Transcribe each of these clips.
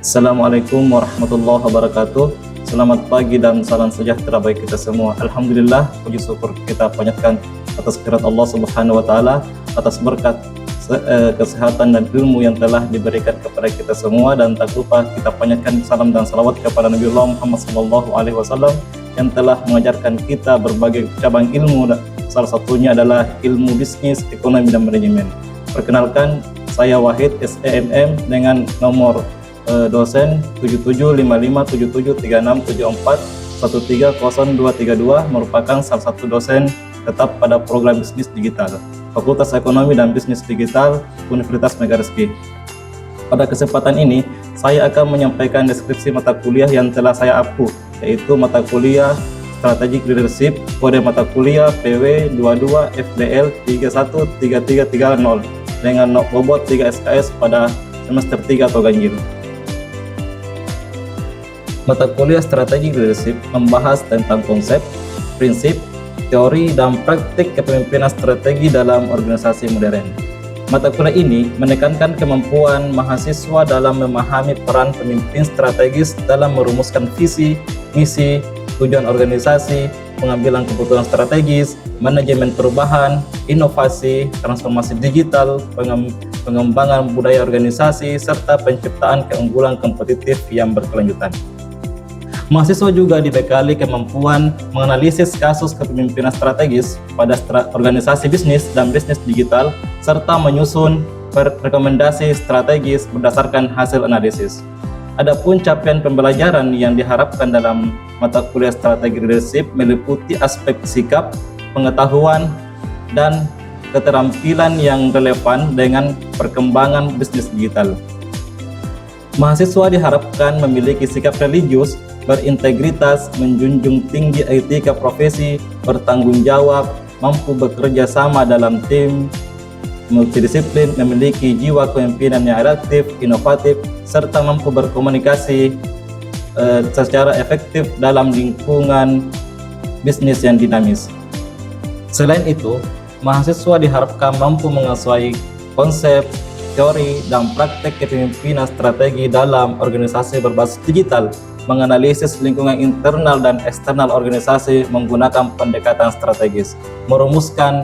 Assalamualaikum warahmatullahi wabarakatuh. Selamat pagi dan salam sejahtera bagi kita semua. Alhamdulillah, puji syukur kita panjatkan atas kehadirat Allah Subhanahu wa taala, atas berkat kesehatan dan ilmu yang telah diberikan kepada kita semua, dan tak lupa kita panjatkan salam dan salawat kepada Nabi Muhammad SAW yang telah mengajarkan kita berbagai cabang ilmu. Salah satunya adalah ilmu bisnis, ekonomi, dan manajemen. Perkenalkan, saya Wahid SEMM dengan nomor dosen 7755773674130232, merupakan salah satu dosen tetap pada program bisnis digital Fakultas Ekonomi dan Bisnis Digital Universitas Megarizki. Pada kesempatan ini saya akan menyampaikan deskripsi mata kuliah yang telah saya approve, yaitu mata kuliah Strategic Leadership, kode mata kuliah PW22 FDL 313330 dengan bobot 3 SKS pada semester 3 atau ganjil. Mata kuliah Strategic Leadership membahas tentang konsep, prinsip, teori, dan praktik kepemimpinan strategi dalam organisasi modern. Mata kuliah ini menekankan kemampuan mahasiswa dalam memahami peran pemimpin strategis dalam merumuskan visi, misi, tujuan organisasi, pengambilan keputusan strategis, manajemen perubahan, inovasi, transformasi digital, pengembangan budaya organisasi, serta penciptaan keunggulan kompetitif yang berkelanjutan. Mahasiswa juga dibekali kemampuan menganalisis kasus kepemimpinan strategis pada organisasi bisnis dan bisnis digital, serta menyusun rekomendasi strategis berdasarkan hasil analisis. Adapun capaian pembelajaran yang diharapkan dalam mata kuliah Strategic Leadership meliputi aspek sikap, pengetahuan, dan keterampilan yang relevan dengan perkembangan bisnis digital. Mahasiswa diharapkan memiliki sikap religius, berintegritas, menjunjung tinggi etika profesi, bertanggung jawab, mampu bekerja sama dalam tim, multidisiplin, memiliki jiwa kepemimpinan yang adaptif, inovatif, serta mampu berkomunikasi secara efektif dalam lingkungan bisnis yang dinamis. Selain itu, mahasiswa diharapkan mampu menguasai konsep, teori, dan praktek kepemimpinan strategi dalam organisasi berbasis digital, menganalisis lingkungan internal dan eksternal organisasi menggunakan pendekatan strategis, merumuskan,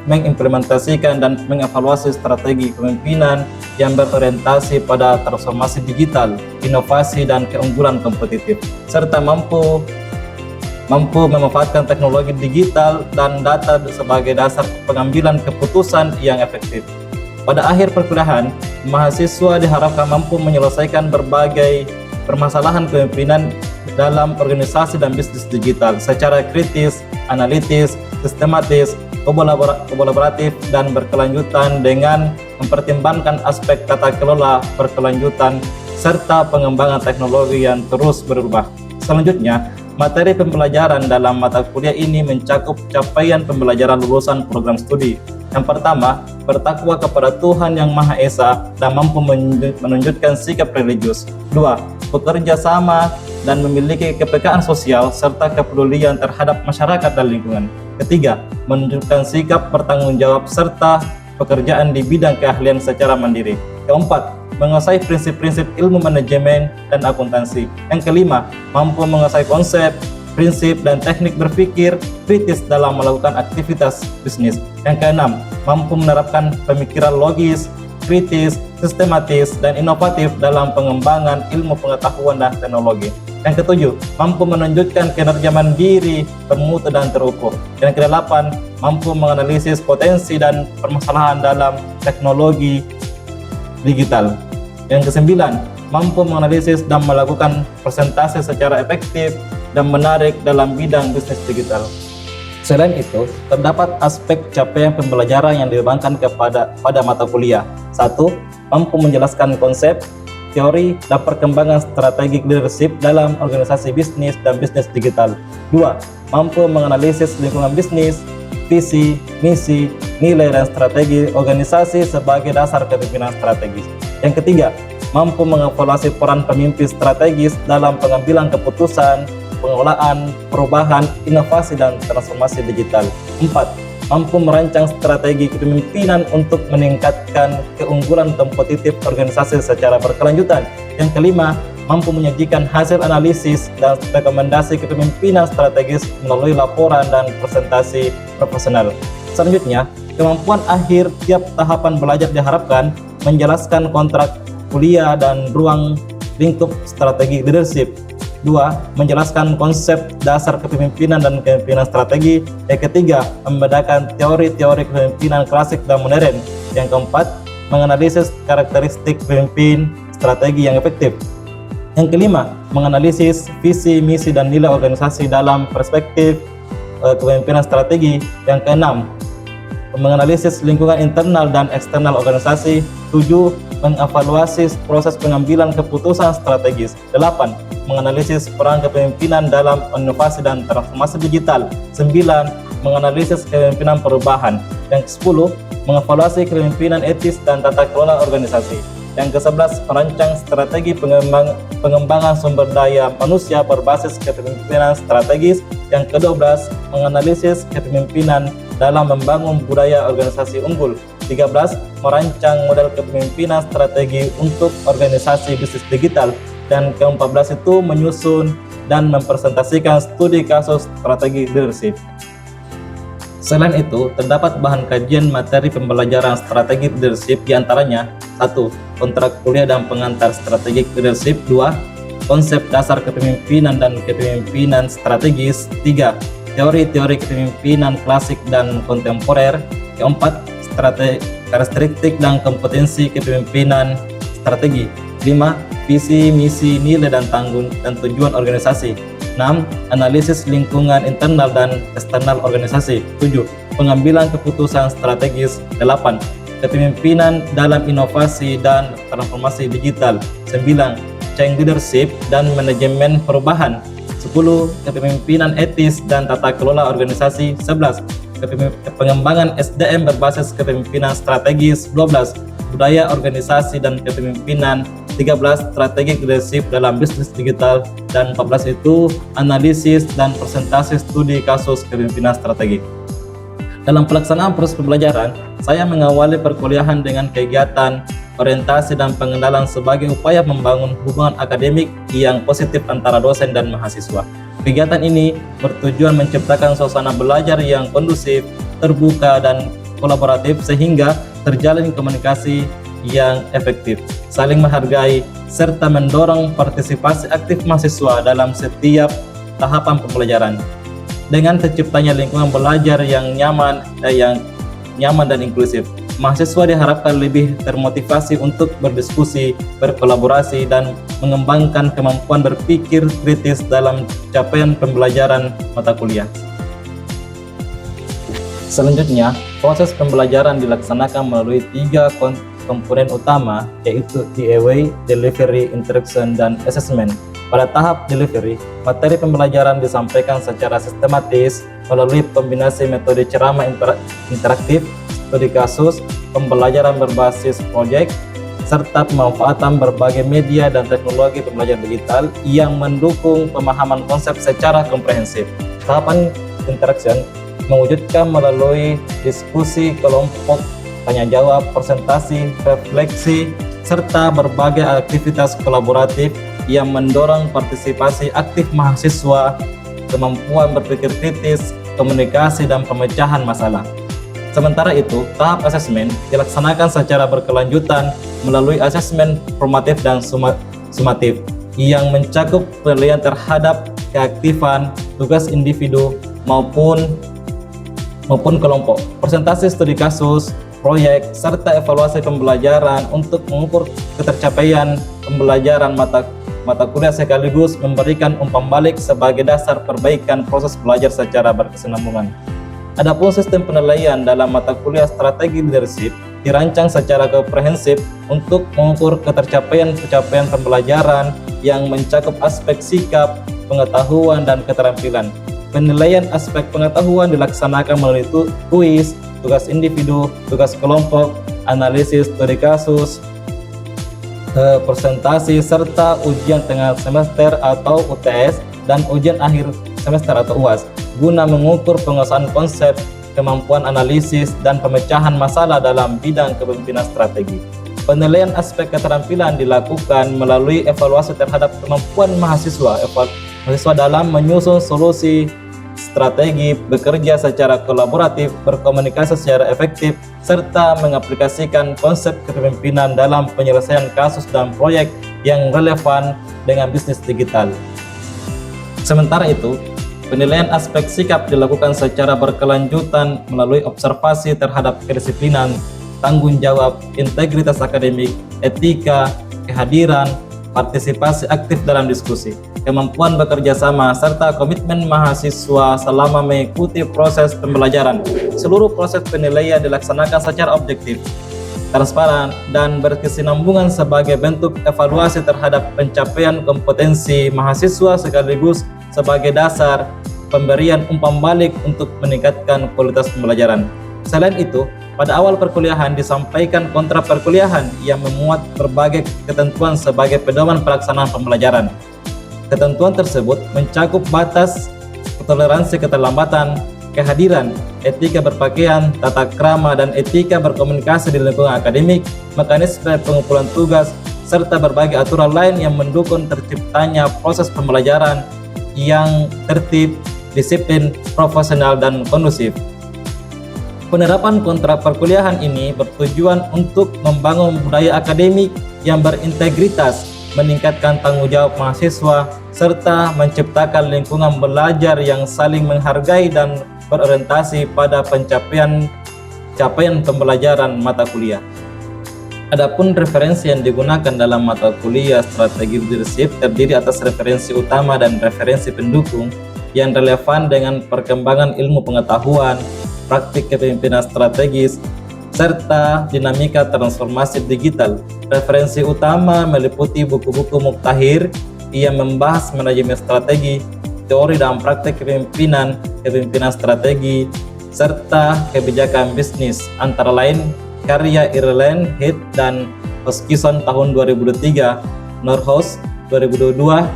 mengimplementasikan, dan mengevaluasi strategi kepemimpinan yang berorientasi pada transformasi digital, inovasi, dan keunggulan kompetitif, serta mampu memanfaatkan teknologi digital dan data sebagai dasar pengambilan keputusan yang efektif. Pada akhir perkuliahan, mahasiswa diharapkan mampu menyelesaikan berbagai permasalahan kepemimpinan dalam organisasi dan bisnis digital secara kritis, analitis, sistematis, kolaboratif, dan berkelanjutan dengan mempertimbangkan aspek tata kelola berkelanjutan serta pengembangan teknologi yang terus berubah. Selanjutnya, materi pembelajaran dalam mata kuliah ini mencakup capaian pembelajaran lulusan program studi. Yang pertama, bertakwa kepada Tuhan Yang Maha Esa dan mampu menunjukkan sikap religius. 2. Bekerja sama dan memiliki kepekaan sosial serta kepedulian terhadap masyarakat dan lingkungan. Ketiga, menunjukkan sikap bertanggung jawab serta pekerjaan di bidang keahlian secara mandiri. Keempat, menguasai prinsip-prinsip ilmu manajemen dan akuntansi. Yang kelima, mampu menguasai konsep, prinsip, dan teknik berpikir kritis dalam melakukan aktivitas bisnis. Yang keenam, mampu menerapkan pemikiran logis, kritis, sistematis, dan inovatif dalam pengembangan ilmu pengetahuan dan teknologi. Yang ketujuh, mampu menunjukkan kinerja mandiri, bermutu, dan terukur. Yang kedelapan, mampu menganalisis potensi dan permasalahan dalam teknologi digital. Yang kesembilan, mampu menganalisis dan melakukan presentasi secara efektif dan menarik dalam bidang bisnis digital. Selain itu, terdapat aspek capaian pembelajaran yang dikembangkan pada mata kuliah. 1. Mampu menjelaskan konsep, teori, dan perkembangan strategic leadership dalam organisasi bisnis dan bisnis digital. 2. Mampu menganalisis lingkungan bisnis, visi, misi, nilai, dan strategi organisasi sebagai dasar kepemimpinan strategis. Yang ketiga, mampu mengevaluasi peran pemimpin strategis dalam pengambilan keputusan, pengelolaan, perubahan, inovasi, dan transformasi digital. 4. mampu merancang strategi kepemimpinan untuk meningkatkan keunggulan kompetitif organisasi secara berkelanjutan. Yang kelima, mampu menyajikan hasil analisis dan rekomendasi kepemimpinan strategis melalui laporan dan presentasi profesional. Selanjutnya, kemampuan akhir tiap tahapan belajar diharapkan menjelaskan kontrak kuliah dan ruang lingkup strategi leadership. 2. Menjelaskan konsep dasar kepemimpinan dan kepemimpinan strategi. Yang ketiga, membedakan teori-teori kepemimpinan klasik dan modern. Yang keempat, menganalisis karakteristik pemimpin strategi yang efektif. Yang kelima, menganalisis visi, misi, dan nilai organisasi dalam perspektif kepemimpinan strategi. Yang keenam, menganalisis lingkungan internal dan eksternal organisasi. 7. Mengevaluasi proses pengambilan keputusan strategis. 8. Menganalisis peran kepemimpinan dalam inovasi dan transformasi digital. 9. Menganalisis kepemimpinan perubahan. Yang ke-10, mengevaluasi kepemimpinan etis dan tata kelola organisasi. Yang ke-11, merancang strategi pengembangan sumber daya manusia berbasis kepemimpinan strategis. Yang ke-12, menganalisis kepemimpinan dalam membangun budaya organisasi unggul. 13. Merancang model kepemimpinan strategi untuk organisasi bisnis digital. Dan ke-14 itu menyusun dan mempresentasikan studi kasus strategi leadership. Selain itu, terdapat bahan kajian materi pembelajaran strategi leadership diantaranya 1. Kontrak kuliah dan pengantar strategi leadership. 2. Konsep dasar kepemimpinan dan kepemimpinan strategis. 3. Teori-teori kepemimpinan klasik dan kontemporer. Keempat, karakteristik dan kompetensi kepemimpinan strategi. 5. Visi, misi, nilai dan tujuan organisasi. 6. Analisis lingkungan internal dan eksternal organisasi. 7. Pengambilan keputusan strategis. 8. Kepemimpinan dalam inovasi dan transformasi digital. 9. Change leadership dan manajemen perubahan. 10. Kepemimpinan etis dan tata kelola organisasi. 11. Pengembangan SDM berbasis kepemimpinan strategis. 12. Budaya organisasi dan kepemimpinan. 13. Strategi leadership dalam bisnis digital. Dan 14 itu analisis dan presentasi studi kasus kepemimpinan strategi. Dalam pelaksanaan proses pembelajaran, saya mengawali perkuliahan dengan kegiatan orientasi dan pengenalan sebagai upaya membangun hubungan akademik yang positif antara dosen dan mahasiswa. Kegiatan ini bertujuan menciptakan suasana belajar yang kondusif, terbuka, dan kolaboratif sehingga terjalin komunikasi yang efektif, saling menghargai, serta mendorong partisipasi aktif mahasiswa dalam setiap tahapan pembelajaran. Dengan terciptanya lingkungan belajar yang nyaman dan inklusif, mahasiswa diharapkan lebih termotivasi untuk berdiskusi, berkolaborasi, dan mengembangkan kemampuan berpikir kritis dalam capaian pembelajaran mata kuliah. Selanjutnya, proses pembelajaran dilaksanakan melalui 3 komponen utama, yaitu DAW, Delivery, Interaction, dan Assessment. Pada tahap delivery, materi pembelajaran disampaikan secara sistematis melalui kombinasi metode ceramah interaktif, studi kasus, pembelajaran berbasis proyek, serta pemanfaatan berbagai media dan teknologi pembelajaran digital yang mendukung pemahaman konsep secara komprehensif. Tahapan interaction mewujudkan melalui diskusi kelompok, tanya jawab, presentasi, refleksi, serta berbagai aktivitas kolaboratif yang mendorong partisipasi aktif mahasiswa, kemampuan berpikir kritis, komunikasi, dan pemecahan masalah. Sementara itu, tahap asesmen dilaksanakan secara berkelanjutan melalui asesmen formatif dan sumatif yang mencakup penilaian terhadap keaktifan, tugas individu maupun kelompok, presentasi studi kasus, proyek, serta evaluasi pembelajaran untuk mengukur ketercapaian pembelajaran mata kuliah sekaligus memberikan umpan balik sebagai dasar perbaikan proses belajar secara berkesinambungan. Adapun sistem penilaian dalam mata kuliah strategi leadership dirancang secara komprehensif untuk mengukur ketercapaian pembelajaran yang mencakup aspek sikap, pengetahuan, dan keterampilan. Penilaian aspek pengetahuan dilaksanakan melalui kuis, tugas individu, tugas kelompok, analisis studi kasus, presentasi, serta ujian tengah semester atau UTS dan ujian akhir semester atau UAS guna mengukur penguasaan konsep kemampuan analisis, dan pemecahan masalah dalam bidang kepemimpinan strategi. Penilaian aspek keterampilan dilakukan melalui evaluasi terhadap kemampuan mahasiswa dalam menyusun solusi strategi, bekerja secara kolaboratif, berkomunikasi secara efektif, serta mengaplikasikan konsep kepemimpinan dalam penyelesaian kasus dan proyek yang relevan dengan bisnis digital. Sementara itu, penilaian aspek sikap dilakukan secara berkelanjutan melalui observasi terhadap kedisiplinan, tanggung jawab, integritas akademik, etika, kehadiran, partisipasi aktif dalam diskusi, kemampuan bekerja sama, serta komitmen mahasiswa selama mengikuti proses pembelajaran. Seluruh proses penilaian dilaksanakan secara objektif, transparan, dan berkesinambungan sebagai bentuk evaluasi terhadap pencapaian kompetensi mahasiswa sekaligus sebagai dasar pemberian umpan balik untuk meningkatkan kualitas pembelajaran. Selain itu, pada awal perkuliahan disampaikan kontrak perkuliahan yang memuat berbagai ketentuan sebagai pedoman pelaksanaan pembelajaran. Ketentuan tersebut mencakup batas toleransi keterlambatan, kehadiran, etika berpakaian, tata krama dan etika berkomunikasi di lingkungan akademik, mekanisme pengumpulan tugas, serta berbagai aturan lain yang mendukung terciptanya proses pembelajaran yang tertib, disiplin, profesional, dan kondusif. Penerapan kontrak perkuliahan ini bertujuan untuk membangun budaya akademik yang berintegritas, meningkatkan tanggung jawab mahasiswa, serta menciptakan lingkungan belajar yang saling menghargai dan berorientasi pada capaian pembelajaran mata kuliah. Adapun referensi yang digunakan dalam mata kuliah strategi leadership terdiri atas referensi utama dan referensi pendukung yang relevan dengan perkembangan ilmu pengetahuan, praktik kepemimpinan strategis, serta dinamika transformasi digital. Referensi utama meliputi buku-buku Muktahir yang membahas manajemen strategi, teori dan praktik kepemimpinan strategi, serta kebijakan bisnis, antara lain karya Ireland, Heath, dan Hoskinson tahun 2023, Norhaus 2022,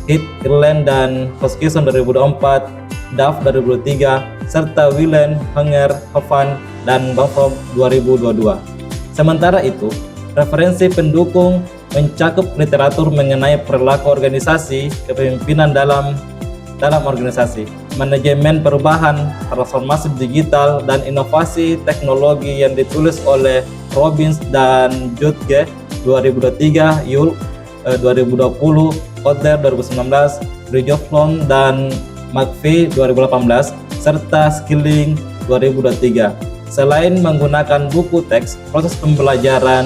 Heath, Ireland, dan Hoskinson 2024, Duff 2023, serta Willen, Hanger, Hoffman, dan Bafrom 2022. Sementara itu, referensi pendukung mencakup literatur mengenai perilaku organisasi, kepemimpinan dalam organisasi, manajemen perubahan, transformasi digital, dan inovasi teknologi yang ditulis oleh Robbins dan Jutke 2023, Yul 2020, Kotler 2019, Bridgeflown dan McPhee 2018, serta Skilling 2023. Selain menggunakan buku teks, proses pembelajaran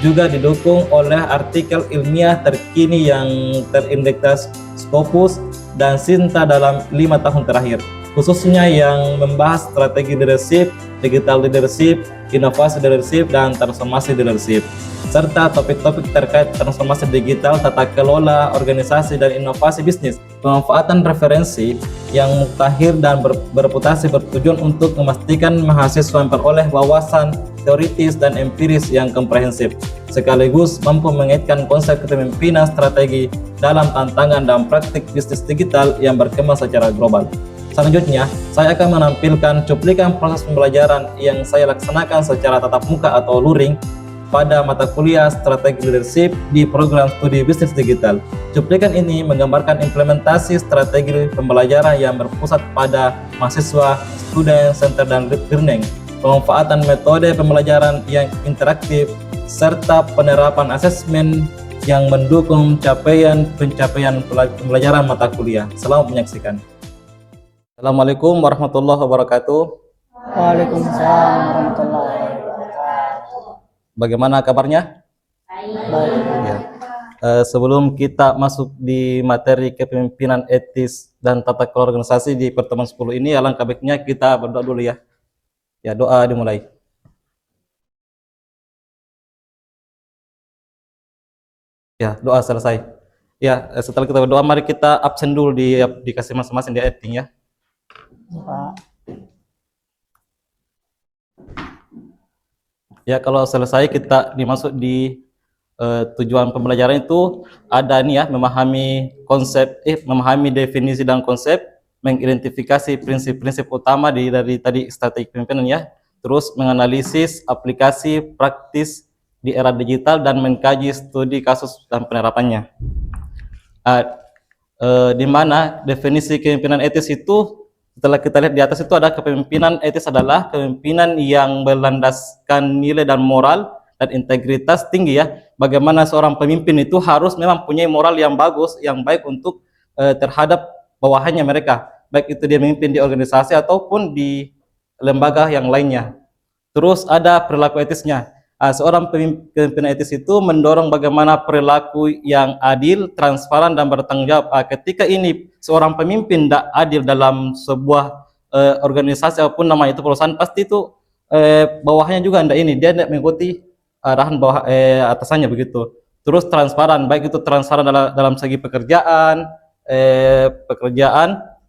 juga didukung oleh artikel ilmiah terkini yang terindeksas Scopus dan Sinta dalam 5 tahun terakhir, khususnya yang membahas strategi leadership, digital leadership, inovasi leadership, dan transformasi leadership, serta topik-topik terkait transformasi digital, tata kelola, organisasi, dan inovasi bisnis. Pemanfaatan referensi yang muktahir dan bereputasi bertujuan untuk memastikan mahasiswa memperoleh wawasan teoritis dan empiris yang komprehensif, sekaligus mampu mengaitkan konsep kepemimpinan strategi dalam tantangan dan praktik bisnis digital yang berkembang secara global. Selanjutnya, saya akan menampilkan cuplikan proses pembelajaran yang saya laksanakan secara tatap muka atau luring pada mata kuliah strategi leadership di program studi bisnis digital. Cuplikan ini menggambarkan implementasi strategi pembelajaran yang berpusat pada mahasiswa, student center dan learning, pemanfaatan metode pembelajaran yang interaktif, serta penerapan asesmen yang mendukung pencapaian pembelajaran mata kuliah. Selamat menyaksikan. Assalamualaikum warahmatullahi wabarakatuh. Waalaikumsalam warahmatullahi wabarakatuh. Bagaimana kabarnya? Baik. Ya. Sebelum kita masuk di materi kepemimpinan etis dan tata kelola organisasi di pertemuan 10 ini, alangkah baiknya kita berdoa dulu ya. Ya, doa dimulai. Ya, doa selesai. Ya, setelah kita berdoa, mari kita absen dulu dikasih masing-masing di editing ya. Pak. Ya, kalau selesai kita dimasuk di tujuan pembelajaran itu ada nih ya, memahami konsep, memahami definisi dan konsep, mengidentifikasi prinsip-prinsip utama dari tadi strategi kepemimpinan ya, terus menganalisis aplikasi praktis di era digital dan mengkaji studi kasus dan penerapannya. Di mana definisi kepemimpinan etis itu setelah kita lihat di atas itu ada kepemimpinan etis adalah kepemimpinan yang berlandaskan nilai dan moral dan integritas tinggi ya. Bagaimana seorang pemimpin itu harus memang punya moral yang bagus, yang baik untuk terhadap bawahannya mereka, baik itu dia memimpin di organisasi ataupun di lembaga yang lainnya. Terus ada perilaku etisnya. Seorang pemimpin etis itu mendorong bagaimana perilaku yang adil, transparan, dan bertanggung jawab. Ketika ini seorang pemimpin tidak adil dalam sebuah organisasi apapun nama itu perusahaan, pasti itu bawahnya juga dia tidak mengikuti arahan bawah atasannya begitu. Terus transparan, baik itu transparan dalam segi pekerjaan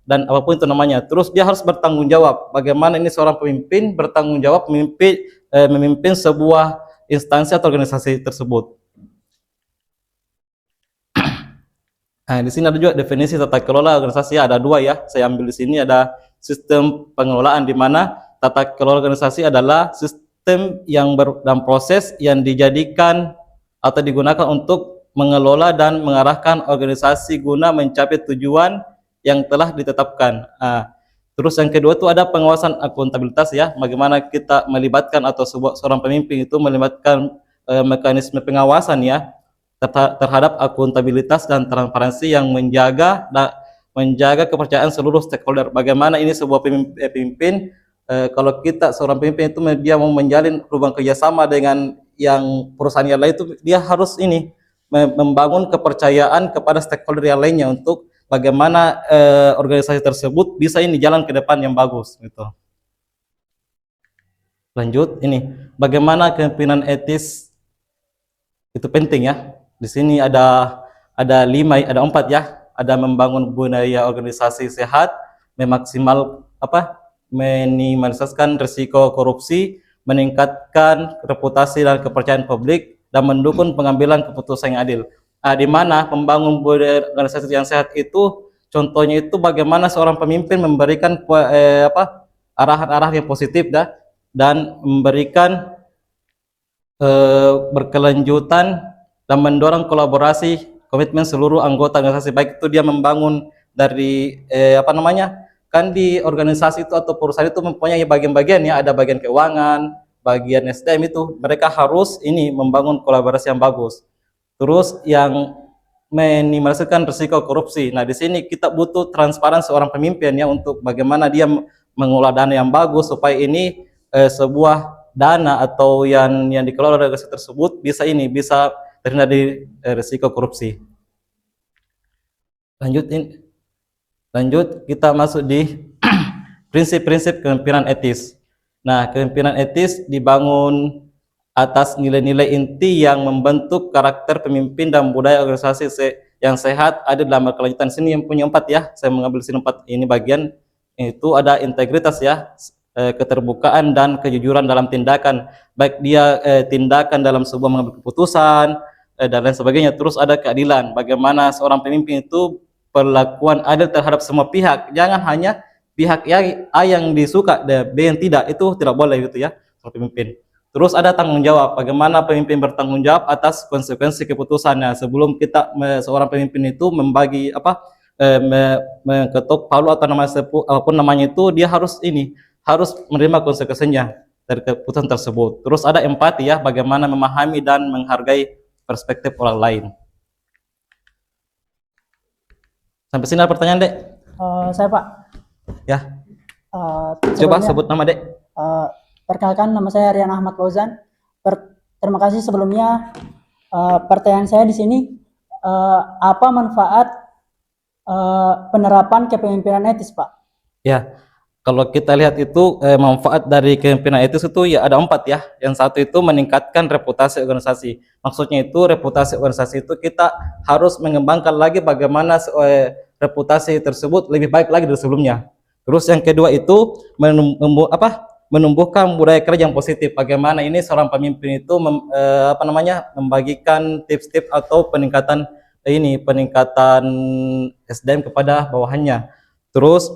dan apapun itu namanya. Terus dia harus bertanggung jawab. Bagaimana ini seorang pemimpin bertanggung jawab memimpin sebuah instansi atau organisasi tersebut. Di sini ada juga definisi tata kelola organisasi, ada dua ya. Saya ambil di sini ada sistem pengelolaan, di mana tata kelola organisasi adalah sistem yang dalam proses yang dijadikan atau digunakan untuk mengelola dan mengarahkan organisasi guna mencapai tujuan yang telah ditetapkan. Terus yang kedua itu ada pengawasan akuntabilitas ya, bagaimana kita melibatkan atau seorang pemimpin itu melibatkan mekanisme pengawasan ya terhadap akuntabilitas dan transparansi yang menjaga kepercayaan seluruh stakeholder. Bagaimana ini sebuah pemimpin kalau kita seorang pemimpin itu dia mau menjalin hubungan kerjasama dengan yang perusahaan yang lain, itu dia harus membangun kepercayaan kepada stakeholder yang lainnya untuk bagaimana organisasi tersebut bisa jalan ke depan yang bagus gitu. Lanjut, bagaimana kepemimpinan etis itu penting ya. Di sini ada 4 ya. Ada membangun budaya organisasi sehat, minimalisasikan risiko korupsi, meningkatkan reputasi dan kepercayaan publik, dan mendukung pengambilan keputusan yang adil. Di mana membangun budaya organisasi yang sehat itu contohnya itu bagaimana seorang pemimpin memberikan arahan-arahan yang positif dan memberikan berkelanjutan dan mendorong kolaborasi komitmen seluruh anggota organisasi, baik itu dia membangun dari kan di organisasi itu atau perusahaan itu mempunyai bagian-bagian ya, ada bagian keuangan, bagian SDM, itu mereka harus membangun kolaborasi yang bagus. Terus yang minimalisasikan risiko korupsi. Nah, di sini kita butuh transparan seorang pemimpin ya, untuk bagaimana dia mengelola dana yang bagus supaya sebuah dana atau yang dikelola oleh organisasi tersebut bisa terhindar dari risiko korupsi. Lanjut kita masuk di prinsip-prinsip kepemimpinan etis. Nah, kepemimpinan etis dibangun atas nilai-nilai inti yang membentuk karakter pemimpin dan budaya organisasi yang sehat, adil, dan berkelanjutan. Sini yang punya 4 ya, saya mengambil sini 4 ini bagian. Itu ada integritas ya, keterbukaan dan kejujuran dalam tindakan, baik dia tindakan dalam sebuah mengambil keputusan dan lain sebagainya. Terus ada keadilan, bagaimana seorang pemimpin itu perlakuan adil terhadap semua pihak, jangan hanya pihak A yang disuka dan B yang tidak, itu tidak boleh gitu ya seorang pemimpin. Terus ada tanggung jawab, bagaimana pemimpin bertanggung jawab atas konsekuensi keputusannya. Sebelum seorang pemimpin itu mengetuk palu atau apapun namanya itu, dia harus menerima konsekuensinya dari keputusan tersebut. Terus ada empati ya, bagaimana memahami dan menghargai perspektif orang lain. Sampai sini ada pertanyaan, Dek? Saya Pak. Ya. Coba sebut nama, Dek. Perkenalkan, nama saya Rian Ahmad Fauzan. Terima kasih sebelumnya. Pertanyaan saya di sini, apa manfaat penerapan kepemimpinan etis, Pak? Ya, kalau kita lihat itu manfaat dari kepemimpinan etis itu ya ada 4 ya. Yang satu itu meningkatkan reputasi organisasi. Maksudnya itu reputasi organisasi itu kita harus mengembangkan lagi bagaimana reputasi tersebut lebih baik lagi dari sebelumnya. Terus yang kedua itu menumbuhkan budaya kerja yang positif. Bagaimana ini seorang pemimpin itu membagikan tips-tips atau peningkatan SDM kepada bawahannya. Terus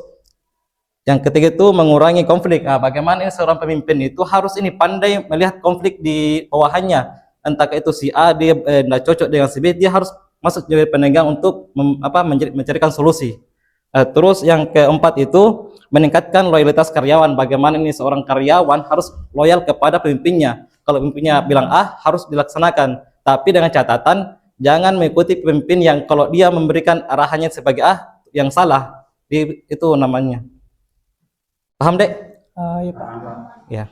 Yang ketiga itu mengurangi konflik. Nah, bagaimana ini seorang pemimpin itu harus ini pandai melihat konflik di bawahannya. Entah itu si A dia tidak cocok dengan si B, dia harus masuk jadi penenggang untuk mencarikan solusi. Terus yang keempat itu meningkatkan loyalitas karyawan. Bagaimana ini seorang karyawan harus loyal kepada pemimpinnya. Kalau pemimpinnya bilang A, harus dilaksanakan. Tapi dengan catatan jangan mengikuti pemimpin yang kalau dia memberikan arahannya sebagai A yang salah. Itu namanya. Paham, Dek? Ya, Pak. Ya.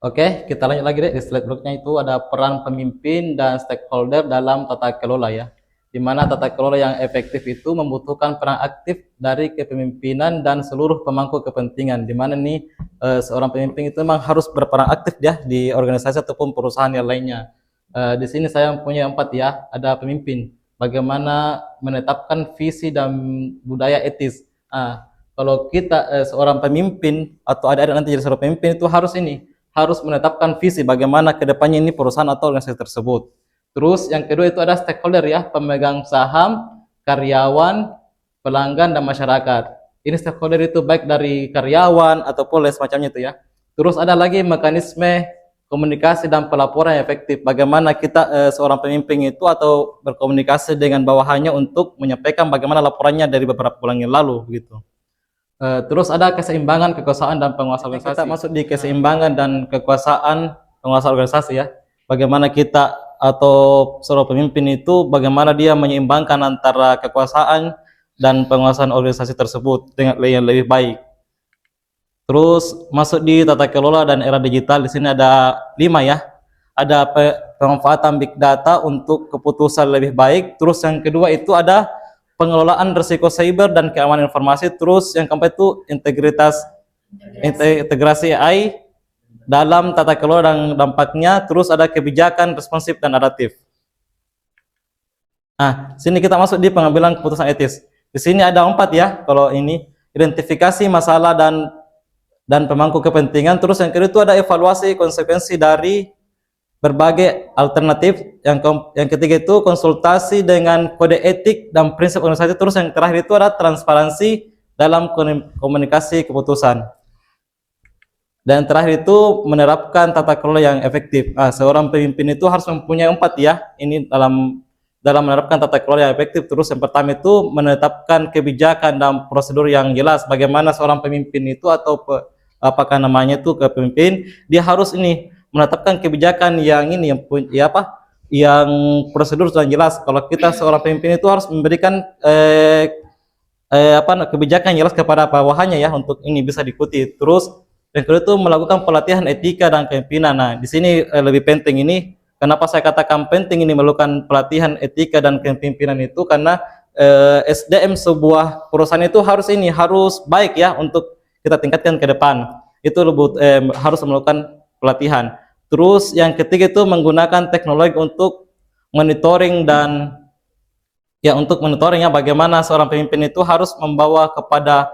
Oke, kita lanjut lagi, Dek. Di slide berikutnya itu ada peran pemimpin dan stakeholder dalam tata kelola ya. Di mana tata kelola yang efektif itu membutuhkan peran aktif dari kepemimpinan dan seluruh pemangku kepentingan. Di mana nih seorang pemimpin itu memang harus berperan aktif ya di organisasi ataupun perusahaan yang lainnya. Di sini saya punya 4 ya. Ada pemimpin. Bagaimana menetapkan visi dan budaya etis. Kalau kita seorang pemimpin atau ada nanti jadi seorang pemimpin itu harus menetapkan visi bagaimana kedepannya ini perusahaan atau organisasi tersebut. Terus yang kedua itu ada stakeholder ya, pemegang saham, karyawan, pelanggan dan masyarakat. Ini stakeholder itu baik dari karyawan ataupun lain semacamnya itu ya. Terus ada lagi mekanisme komunikasi dan pelaporan yang efektif. Bagaimana kita seorang pemimpin itu atau berkomunikasi dengan bawahannya untuk menyampaikan bagaimana laporannya dari beberapa bulan yang lalu begitu. Terus ada keseimbangan kekuasaan dan penguasa organisasi. Kita masuk di keseimbangan dan kekuasaan penguasa organisasi ya. Bagaimana kita atau seorang pemimpin itu bagaimana dia menyeimbangkan antara kekuasaan dan penguasaan organisasi tersebut dengan yang lebih baik. Terus masuk di tata kelola dan era digital. Di sini ada 5 ya. Ada pemanfaatan big data untuk keputusan lebih baik. Terus yang kedua itu ada pengelolaan risiko cyber dan keamanan informasi. Terus yang keempat itu integrasi AI dalam tata kelola dan dampaknya. Terus ada kebijakan responsif dan adaptif. Nah, sini kita masuk di pengambilan keputusan etis. Di sini ada 4 ya. Kalau ini identifikasi masalah dan pemangku kepentingan. Terus yang kedua itu ada evaluasi konsekuensi dari berbagai alternatif. Yang ketiga itu konsultasi dengan kode etik dan prinsip organisasi. Terus yang terakhir itu ada transparansi dalam komunikasi keputusan. Dan terakhir itu menerapkan tata kelola yang efektif. Seorang pemimpin itu harus mempunyai 4 ya. Ini dalam menerapkan tata kelola yang efektif. Terus yang pertama itu menetapkan kebijakan dan prosedur yang jelas. Bagaimana seorang pemimpin itu atau apakah namanya itu kepemimpin, dia harus menetapkan kebijakan yang yang prosedur yang jelas. Kalau kita seorang pemimpin itu harus memberikan kebijakan yang jelas kepada bawahannya ya untuk ini bisa diikuti. Terus yang kedua itu melakukan pelatihan etika dan kepemimpinan. Nah, di sini lebih penting ini. Kenapa saya katakan penting ini melakukan pelatihan etika dan kepemimpinan itu karena SDM sebuah perusahaan itu harus baik ya untuk kita tingkatkan ke depan. Itu harus melakukan pelatihan. Terus yang ketiga itu menggunakan teknologi untuk monitoring dan bagaimana seorang pemimpin itu harus membawa kepada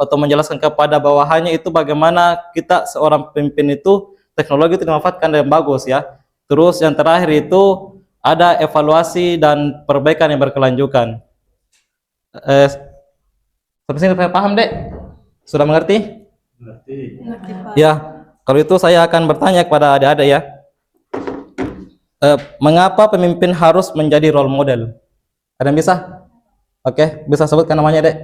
atau menjelaskan kepada bawahannya itu bagaimana kita seorang pemimpin itu teknologi itu dimanfaatkan dengan bagus ya. Terus yang terakhir itu ada evaluasi dan perbaikan yang berkelanjutan. Sampai sini paham, Dek? Sudah mengerti? Mengerti, Pak. Ya, kalau itu saya akan bertanya kepada adik-adik ya. Mengapa pemimpin harus menjadi role model? Ada yang bisa? Oke, bisa sebutkan namanya, Dek?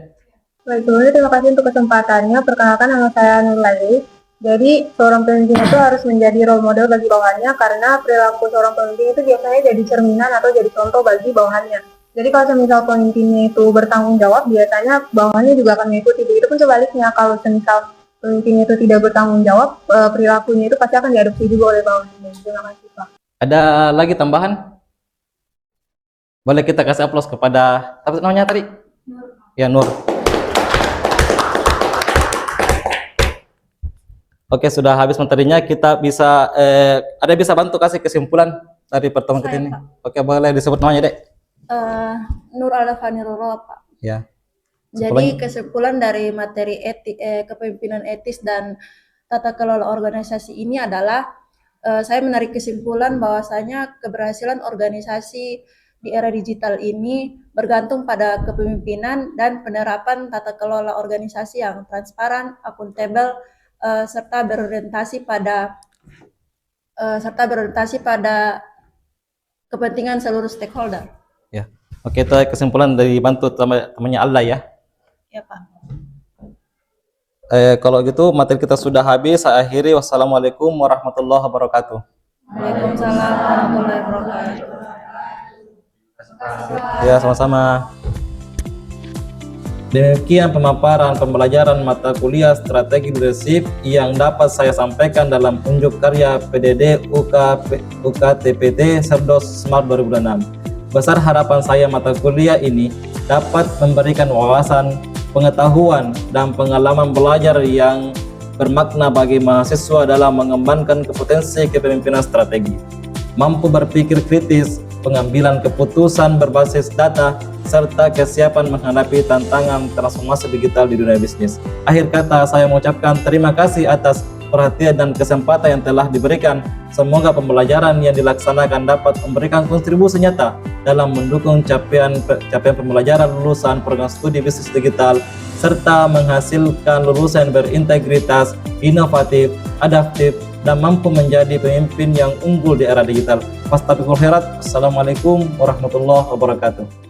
Baik, sebelumnya terima kasih untuk kesempatannya. Perkenalkan, nama saya Nur Laili. Jadi, seorang pemimpin itu harus menjadi role model bagi bawahannya karena perilaku seorang pemimpin itu biasanya jadi cerminan atau jadi contoh bagi bawahannya. Jadi, kalau misal pemimpinnya itu bertanggung jawab, biasanya bawahannya juga akan mengikuti. Begitupun sebaliknya, kalau misal pemimpinnya itu tidak bertanggung jawab, perilakunya itu pasti akan diadopsi juga oleh bawahannya. Terima kasih, Pak. Ada lagi tambahan? Boleh kita kasih aplaus kepada apa namanya tadi? Nur. Ya, Nur. Oke, sudah habis materinya. Kita bisa ada bisa bantu kasih kesimpulan dari pertemuan kita ini? Oke, boleh disebut namanya, Dek? Nur Alafani Roro, Pak. Ya. Jadi kesimpulan dari materi kepemimpinan etis dan tata kelola organisasi ini adalah saya menarik kesimpulan bahwasanya keberhasilan organisasi di era digital ini bergantung pada kepemimpinan dan penerapan tata kelola organisasi yang transparan, akuntabel, serta berorientasi pada kepentingan seluruh stakeholder. Ya. Oke, itu kesimpulan dari bantu temannya Allah ya. Ya, Pak. Kalau gitu materi kita sudah habis. Saya akhiri. Wassalamualaikum warahmatullahi wabarakatuh. Waalaikumsalam warahmatullahi wabarakatuh. Ya, sama-sama. Demikian pemaparan pembelajaran mata kuliah strategi leadership yang dapat saya sampaikan dalam unjuk karya PDD UKTPT Serdos Smart 2006. Besar harapan saya mata kuliah ini dapat memberikan wawasan, pengetahuan, dan pengalaman belajar yang bermakna bagi mahasiswa dalam mengembangkan kompetensi kepemimpinan strategi, mampu berpikir kritis, pengambilan keputusan berbasis data, serta kesiapan menghadapi tantangan transformasi digital di dunia bisnis. Akhir kata, saya mengucapkan terima kasih atas perhatian dan kesempatan yang telah diberikan. Semoga pembelajaran yang dilaksanakan dapat memberikan kontribusi nyata dalam mendukung capaian pembelajaran lulusan program studi bisnis digital, serta menghasilkan lulusan berintegritas, inovatif, adaptif, dan mampu menjadi pemimpin yang unggul di era digital. Fastabiqul khairat. Assalamualaikum warahmatullahi wabarakatuh.